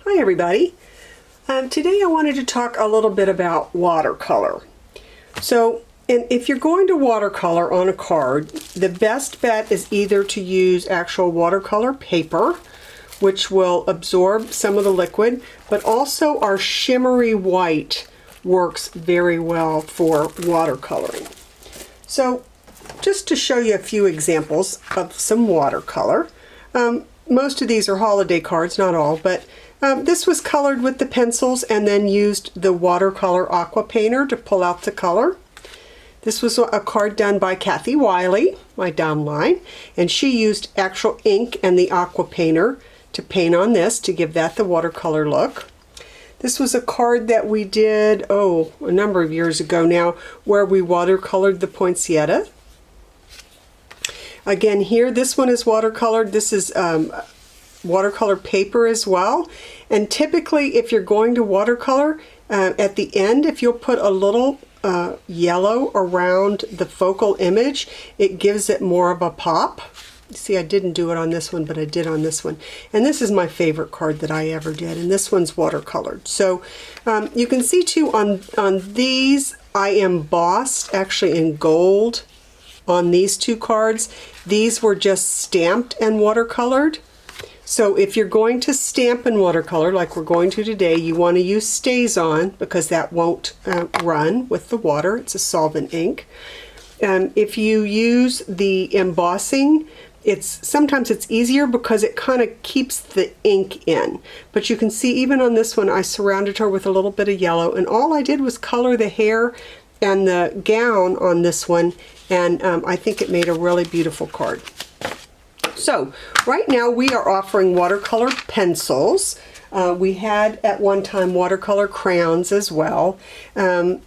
Hi everybody. Today I wanted to talk a little bit about watercolor. So if you're going to watercolor on a card, the best bet is either to use actual watercolor paper, which will absorb some of the liquid, but also our shimmery white works very well for watercoloring. So just to show you a few examples of some watercolor. Most of these are holiday cards, not all, but this was colored with the pencils and then used the watercolor aqua painter to pull out the color. This was a card done by Kathy Wiley, my downline, and she used actual ink and the aqua painter to paint on this to give that the watercolor look. This was a card that we did, a number of years ago now, where we watercolored the poinsettia. Again, here, this one is watercolored. This is watercolor paper as well. And typically, if you're going to watercolor, at the end, if you'll put a little yellow around the focal image, it gives it more of a pop. See, I didn't do it on this one, but I did on this one. And this is my favorite card that I ever did, and this one's watercolored. So you can see too on these, I embossed actually in gold on these two cards. These were just stamped and watercolored. So if you're going to stamp and watercolor like we're going to today, you want to use StazOn because that won't run with the water. It's a solvent ink. If you use the embossing, sometimes it's easier because it kind of keeps the ink in. But you can see even on this one, I surrounded her with a little bit of yellow, and all I did was color the hair and the gown on this one, and I think it made a really beautiful card. So right now we are offering watercolor pencils. We had at one time watercolor crayons as well, and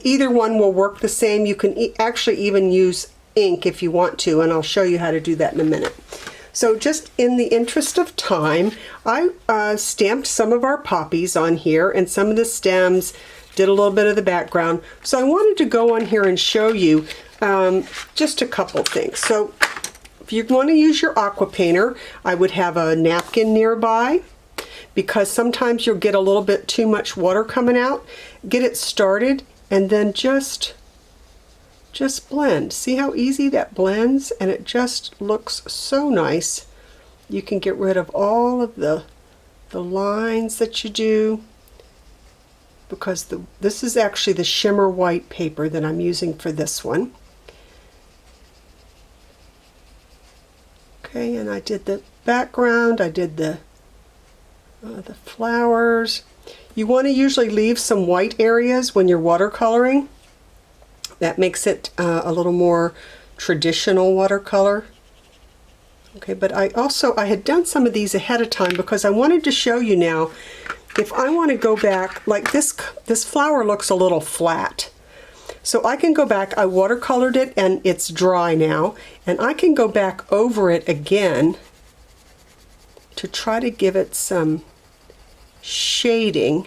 either one will work the same. You can actually even use ink if you want to, and I'll show you how to do that in a minute. So just in the interest of time, I stamped some of our poppies on here and some of the stems, did a little bit of the background. So I wanted to go on here and show you just a couple things. So if you want to use your aqua painter, I would have a napkin nearby because sometimes you'll get a little bit too much water coming out. Get it started and then just blend. See how easy that blends, and it just looks so nice. You can get rid of all of the lines that you do, because this is actually the shimmer white paper that I'm using for this one. Okay, and I did the background, I did the flowers. You want to usually leave some white areas when you're watercoloring. That makes it a little more traditional watercolor. Okay, but I had done some of these ahead of time because I wanted to show you now, if I want to go back, like this flower looks a little flat. So I can go back, I watercolored it and it's dry now, and I can go back over it again to try to give it some shading,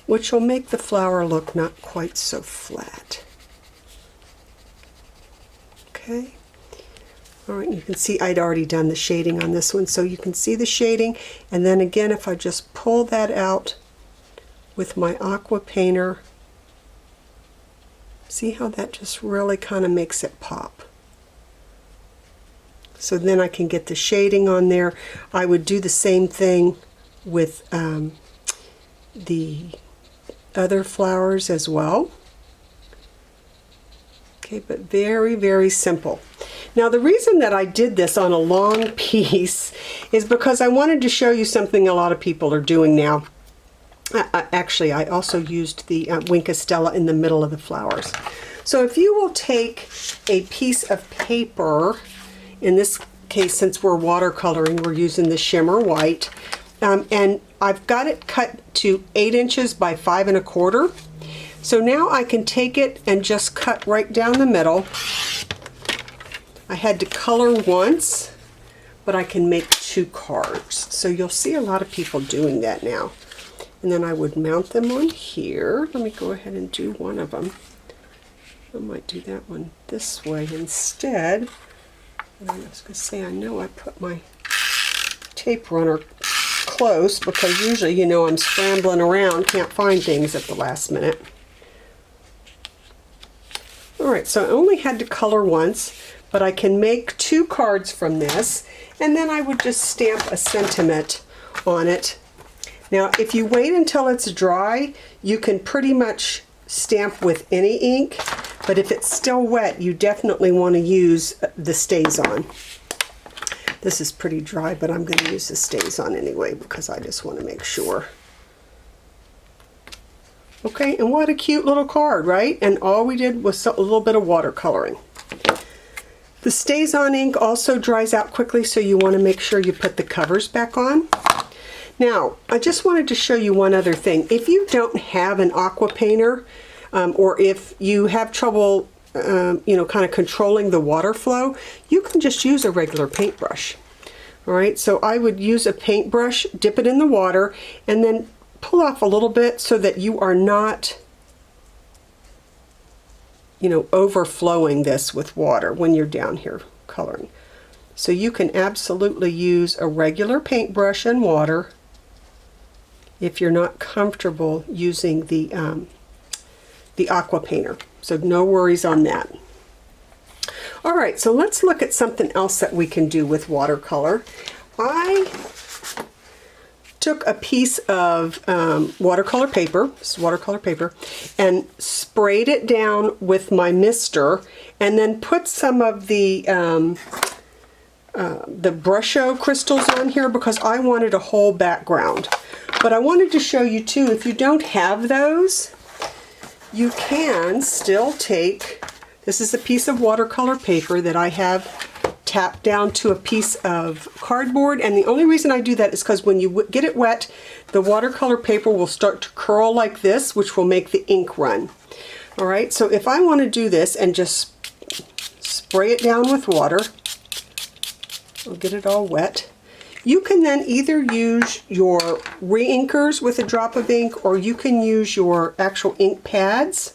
which will make the flower look not quite so flat. Okay. All right, you can see I'd already done the shading on this one, so you can see the shading. And then again, if I just pull that out with my aqua painter, see how that just really kind of makes it pop. So then I can get the shading on there. I would do the same thing with the other flowers as well. Okay, but very, very simple. Now the reason that I did this on a long piece is because I wanted to show you something a lot of people are doing now. Actually, I also used the Winkostella in the middle of the flowers. So if you will take a piece of paper, in this case since we're watercoloring, we're using the shimmer white, and I've got it cut to 8 inches by 5 1/4. So now I can take it and just cut right down the middle. I had to color once, but I can make 2 cards. So you'll see a lot of people doing that now. And then I would mount them on here. Let me go ahead and do one of them. I might do that one this way instead. And I was going to say, I know I put my tape runner close because usually, you know, I'm scrambling around, can't find things at the last minute. Alright, so I only had to color once, but I can make 2 cards from this, and then I would just stamp a sentiment on it. Now, if you wait until it's dry, you can pretty much stamp with any ink, but if it's still wet, you definitely want to use the StazOn. This is pretty dry, but I'm going to use the StazOn anyway because I just want to make sure. Okay, and what a cute little card, right? And all we did was a little bit of watercoloring. The StazOn ink also dries out quickly, so you want to make sure you put the covers back on. Now, I just wanted to show you one other thing. If you don't have an aqua painter, or if you have trouble, you know, kind of controlling the water flow, you can just use a regular paintbrush. All right, so I would use a paintbrush, dip it in the water, and then pull off a little bit so that you are not, you know, overflowing this with water when you're down here coloring. So you can absolutely use a regular paintbrush and water if you're not comfortable using the aqua painter. So no worries on that. All right, so let's look at something else that we can do with watercolor. I took a piece of watercolor paper, this is watercolor paper, and sprayed it down with my mister, and then put some of the Brusho crystals on here because I wanted a whole background. But I wanted to show you too, if you don't have those, you can still take, this is a piece of watercolor paper that I have tapped down to a piece of cardboard, and the only reason I do that is because when you get it wet, the watercolor paper will start to curl like this, which will make the ink run. All right, so if I want to do this and just spray it down with water, I'll get it all wet. You can then either use your re-inkers with a drop of ink, or you can use your actual ink pads.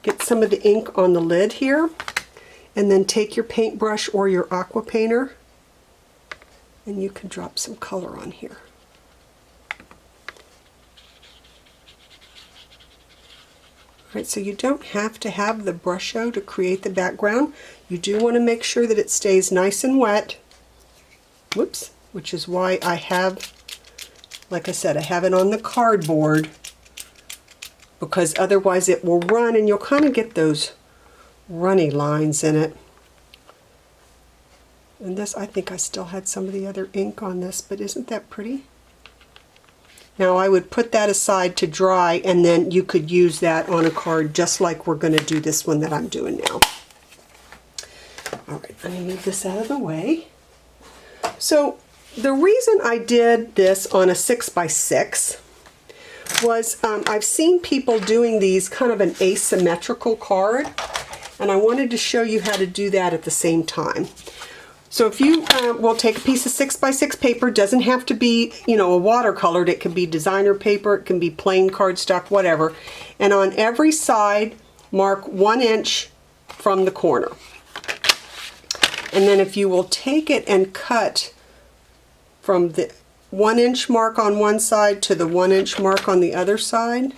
Get some of the ink on the lid here, and then take your paintbrush or your aqua painter, and you can drop some color on here. Alright, so you don't have to have the Brusho to create the background. You do want to make sure that it stays nice and wet. Whoops, which is why I have, like I said, I have it on the cardboard, because otherwise it will run and you'll kind of get those runny lines in it. And this, I think I still had some of the other ink on this, but isn't that pretty? Now I would put that aside to dry, and then you could use that on a card just like we're going to do this one that I'm doing now. Alright, let me move this out of the way. So the reason I did this on a 6x6 was I've seen people doing these kind of an asymmetrical card, and I wanted to show you how to do that at the same time. So if you will take a piece of 6x6 paper, doesn't have to be, you know, a watercolored, it can be designer paper, it can be plain cardstock, whatever, and on every side mark 1 inch from the corner. And then if you will take it and cut from the 1 inch mark on one side to the 1 inch mark on the other side,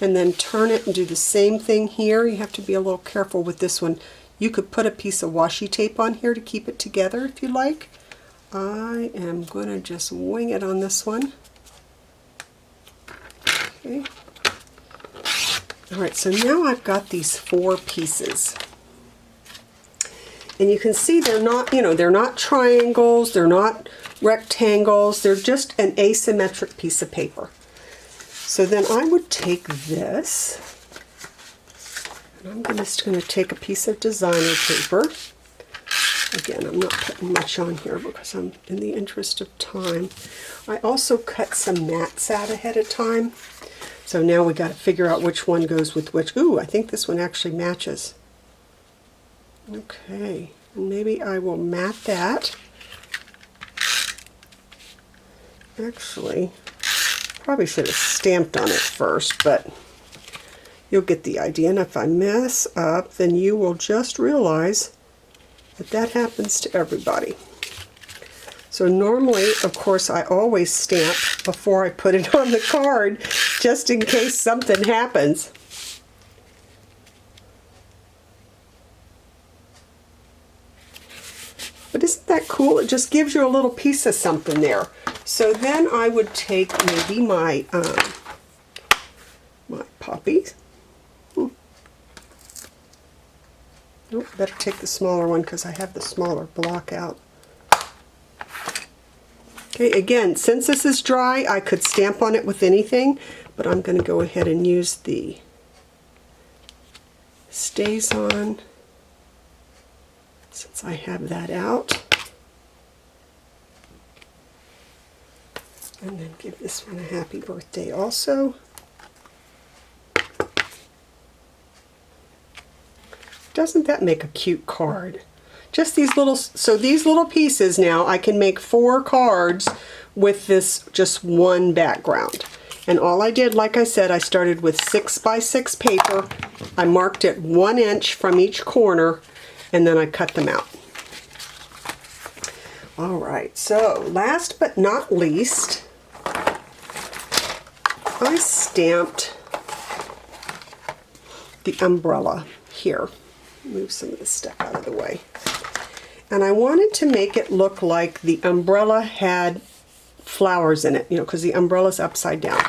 and then turn it and do the same thing here. You have to be a little careful with this one. You could put a piece of washi tape on here to keep it together if you like. I am going to just wing it on this one. Okay. Alright, so now I've got these 4 pieces. And you can see they're not, you know, they're not triangles, they're not rectangles, they're just an asymmetric piece of paper. So then I would take this, and I'm just going to take a piece of designer paper. Again, I'm not putting much on here because I'm in the interest of time. I also cut some mats out ahead of time. So now we got to figure out which one goes with which. Ooh, I think this one actually matches. Okay, and maybe I will mat that. Actually, probably should have stamped on it first, but you'll get the idea. And if I mess up, then you will just realize that that happens to everybody. So normally, of course, I always stamp before I put it on the card, just in case something happens. But isn't that cool? It just gives you a little piece of something there. So then I would take maybe my my poppies. Nope, better take the smaller one because I have the smaller block out. Okay, again, since this is dry, I could stamp on it with anything, but I'm going to go ahead and use the Stays On since I have that out. And then give this one a happy birthday also. Doesn't that make a cute card? Just these little, so these little pieces now, I can make 4 cards with this just one background. And all I did, like I said, I started with 6x6 paper. I marked it 1 inch from each corner, and then I cut them out. All right, so last but not least, I stamped the umbrella here. Move some of this stuff out of the way. And I wanted to make it look like the umbrella had flowers in it, you know, because the umbrella's upside down.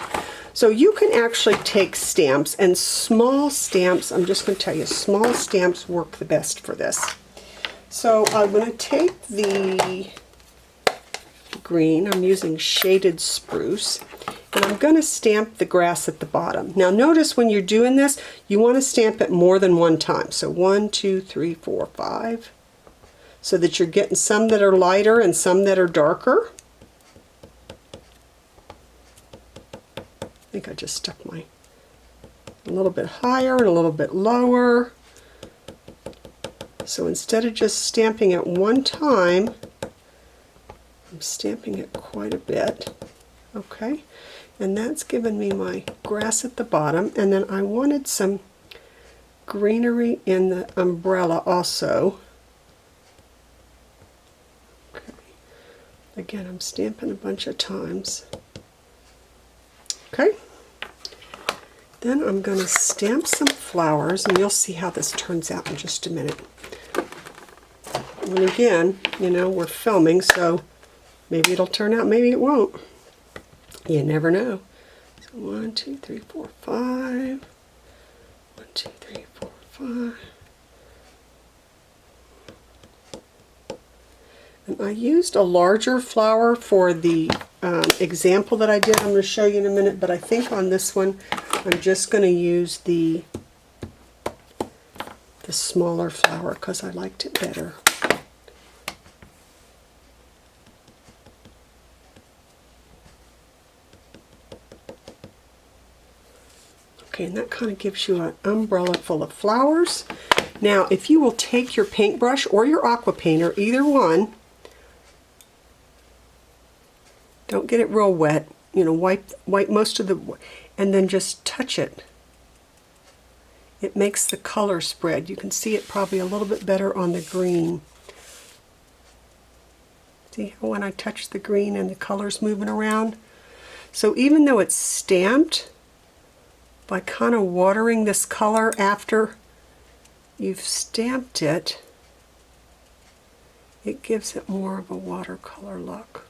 So you can actually take stamps, and small stamps, I'm just going to tell you, small stamps work the best for this. So I'm going to take the green, I'm using Shaded Spruce, and I'm going to stamp the grass at the bottom. Now notice when you're doing this, you want to stamp it more than one time. So 1, 2, 3, 4, 5. So that you're getting some that are lighter and some that are darker. I think I just stuck my a little bit higher and a little bit lower. So instead of just stamping it one time, I'm stamping it quite a bit. Okay, and that's given me my grass at the bottom, and then I wanted some greenery in the umbrella also. Okay. Again, I'm stamping a bunch of times. Okay, then I'm going to stamp some flowers, and you'll see how this turns out in just a minute. And again, you know, we're filming, so maybe it'll turn out, maybe it won't. You never know. So 1, 2, 3, 4, 5. 1, 2, 3, 4, 5. And I used a larger flower for the example that I did. I'm going to show you in a minute, but I think on this one I'm just going to use the smaller flower because I liked it better. Okay, and that kind of gives you an umbrella full of flowers. Now, if you will take your paintbrush or your aqua painter, either one, don't get it real wet, you know, wipe most of the, and then just touch it. It makes the color spread. You can see it probably a little bit better on the green. See how when I touch the green and the color's moving around? So even though it's stamped, by kind of watering this color after you've stamped it, it gives it more of a watercolor look.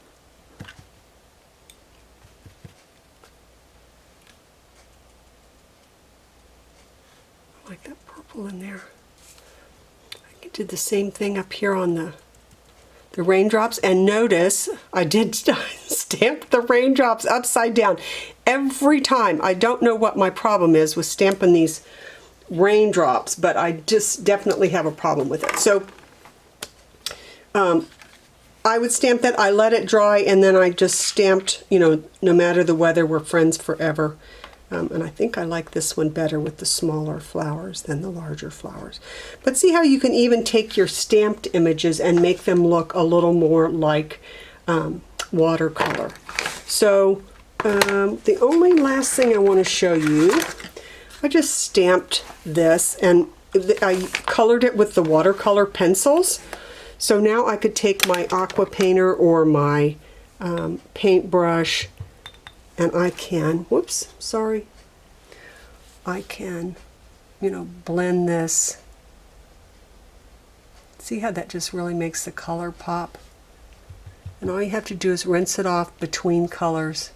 I like that purple in there. I did the same thing up here on the raindrops, and notice I did stamp the raindrops upside down every time. I don't know what my problem is with stamping these raindrops, but I just definitely have a problem with it. So I would stamp that, I let it dry, and then I just stamped, you know, no matter the weather, we're friends forever. And I think I like this one better with the smaller flowers than the larger flowers. But see how you can even take your stamped images and make them look a little more like watercolor. So the only last thing I want to show you, I just stamped this, and I colored it with the watercolor pencils. So now I could take my aqua painter or my paintbrush, and I can, whoops, sorry, I can, you know, blend this. See how that just really makes the color pop? And all you have to do is rinse it off between colors.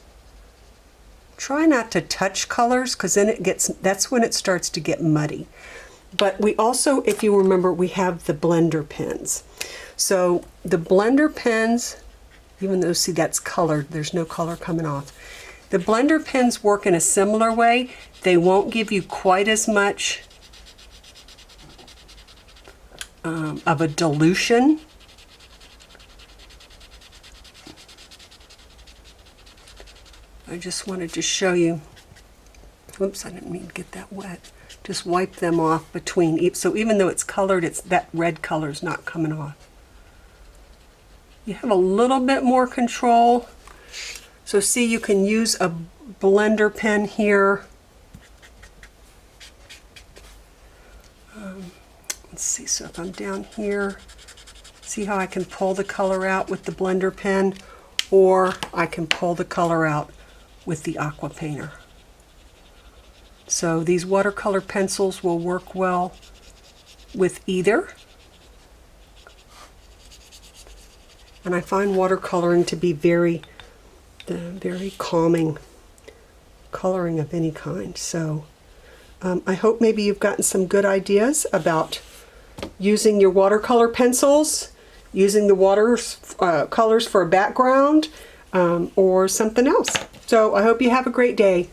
Try not to touch colors, because then that's when it starts to get muddy. But we also, if you remember, we have the blender pens. So the blender pens, even though, see, that's colored, there's no color coming off. The blender pens work in a similar way. They won't give you quite as much of a dilution. I just wanted to show you, whoops, I didn't mean to get that wet. Just wipe them off between, so even though it's colored, that red color's not coming off. You have a little bit more control. So see, you can use a blender pen here. Let's see, so if I'm down here, see how I can pull the color out with the blender pen, or I can pull the color out with the aqua painter. So these watercolor pencils will work well with either. And I find watercoloring to be very calming coloring of any kind. So I hope maybe you've gotten some good ideas about using your watercolor pencils, using the colors for a background, or something else. So I hope you have a great day.